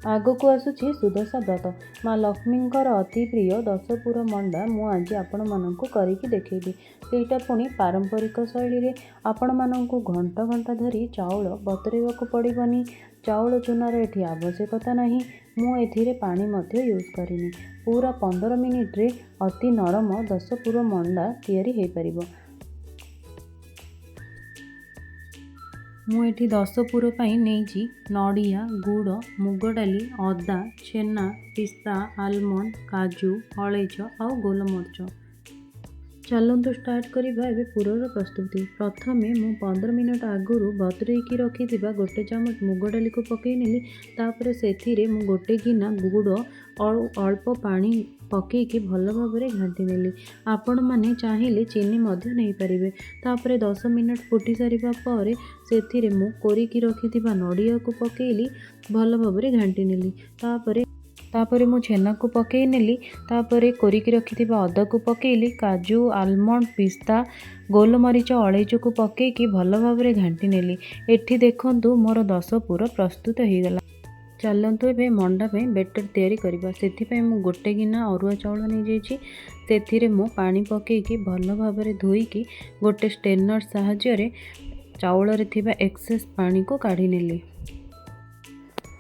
आगकू आसुछि सुदशा व्रत माँ लक्ष्मींकर अति प्रिय दशपुर मंडा मु आज आपण मानकु करिकी देखैबी। सेटा पुणी पारंपरिक शैली रे आपण मानकु घंटा घंटा धरी चाउल बतरेबाकू पड़िबनी। चाउल चूनार एठी आवश्यकता नहीं। मु एथिरे पानी मध्य यूज करिनी। पूरा 15 मिनिट रे अति नरम दशपुर मंडा तैयारी हो पारिबो। मुझे दशपुर नहीं नड़िया गुड़ मुग डाली अदा छेना पिस्ता आलमंड काजू अलैच आउ गोलमरीच। चलतु स्टार्ट करवा एबे पुरर प्रस्तुति। प्रथमे मु 15 मिनट आगुरु बतुरेकी रखी गोटे चामच मुग डाली को पकई नेली। तापर सेथिरे मु गोटे गिना गुड़ और अल्प पानी पकईकी भल भाव घाटी नेली। आपण माने चाहिए चीनी मध्य नहीं पारिबे। तापर 10 मिनट फुटी सारिबा परे सेथिरे मु कोरिकी रखिथिबा नड़िया को पकईली भल भाव घाटी नेली। तापर मु छेना को पकई नेली। तापर कोरिकी रखिथिबा अदा को पकईली काजू आलमंड पिस्ता गोलमरीच अलैच को पकईकी भल भाव घाटी नेली। एठी देखंतु मोर दशपुर प्रस्तुत हो गला। चलतु एबे मंडा पे बेटर तैयारी करबा। सेथिपई मु गोटे गिना अरुआ चाउल नहीं जाइछि। सेथिरे मु पानी पकईकी भल भाव धोईकी गोटे स्टेनर साहाय्य रे चाउल रे थिबा एक्सेस पानी को काढ़ी नेली।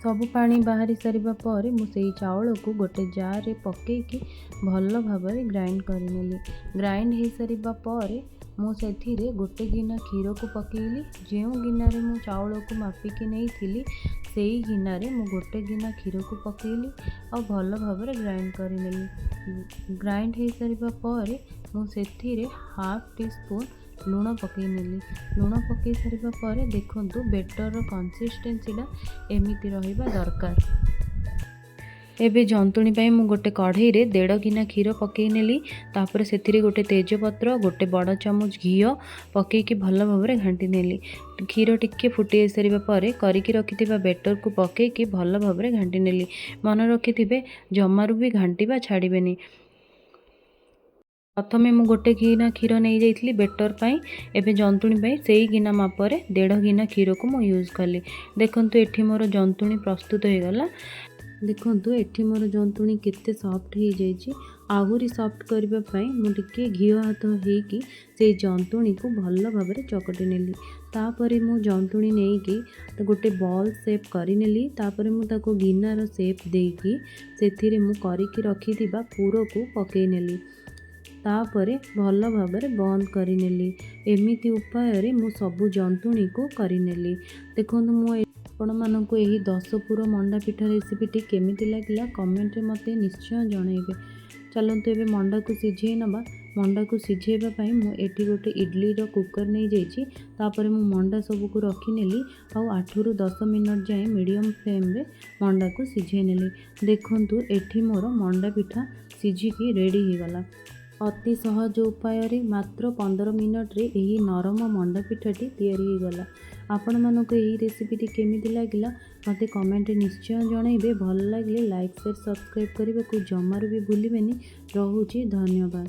सब पानी बाहरी सारिबा पर मु सेई चाउल को गोटे जार रे पकईकी भल भाव ग्राइंड करिनेली। ग्राइंड हो सारिबा पर मु सेथिरे गोटे गिना क्षीर को पकईली। जो गिना रे मु चाउल को मापिकी नहीं थिली सेई गिना रे मु गोटे गिना क्षीर को पकईली और भल भाव ग्राइंड करिनेली। ग्राइंड हो सारिबा पर मु सेथिरे हाफ टी स्पून लुण पकई नेली। लुण पकई सारिबा पर देखंतु बेटर कंसिस्टेंसीटा एमिति रहिबा दरकार। एबे जंतुणी पाई मु गोटे कढ़ई रे 1.5 गिना क्षीर पकई नेली। तापर सेथिरे गोटे तेजपत्र गोटे बड़ चामच घी पकईकी भल भाव घाटी नेली। क्षीर टिके फुटी सारिबा पर करिकी रखिथिबा बेटर को पकईकी भल भाव घाटी नेली। मन रखिथिबे जमारू भी घांटीबा छाड़िबेनी। प्रथमे मु गोटे गिना क्षीर नहीं जाइथिली बेटर पाई। एबे जंतुणी पाई सेई गिना मापरे 1.5 गिना क्षीर को मु यूज कली। देखंतु एठी मोर जंतुणी प्रस्तुत हो गला। देखंतु एठी मोर जंतुणी केते सॉफ्ट हो जाइछि। आहुरी सॉफ्ट करबा पाई मु टिके घी हाथ हेकी से जंतुणी को भल भाव चकटी नेली। तापरे मु जंतुणी नहीं कि गोटे बॉल शेप करी नेली। तापरे मु ताको गिनार शेप देकी सेथिरे मु करिकी रखिथिबा पूरो को पकई नेली। तापरे भल भाव बंद करी नेली। एमिति उपाय रे मु सबु जंतुणी को करी नेली। देखंतु मु आपण मानकु एही दशपुर मंडा पिठा रेसिपीटी केमिति लागिला कमेंट रे मते निश्चय जणाइबे। चलंतु एबे मंडा को सिझेई नबा। मंडा को सिझेइबा पई मु एठी गोटे इडली रो कुकर नहीं जाइछि। तापरे मु मंडा सब को रखी नेली और 8 रु 10 मिनट जाए मीडियम फ्लेम रे मंडा को सिझेई नेली। देखंतु एठी मोर मंडा पिठा सिझिकी रेडी हो गला। अति सहज उपाय रे मात्र 15 मिनट रे एही नरम मंडा पिठाटी तैयारी हो गला। आपण मानको एही रेसिपीटी केमिति लागिला मते कमेंट रे निश्चय जणाइबे। भल लागिले लाइक शेयर सब्सक्राइब करबा को जमारू भी भूलिबेनी। रहुची धन्यवाद।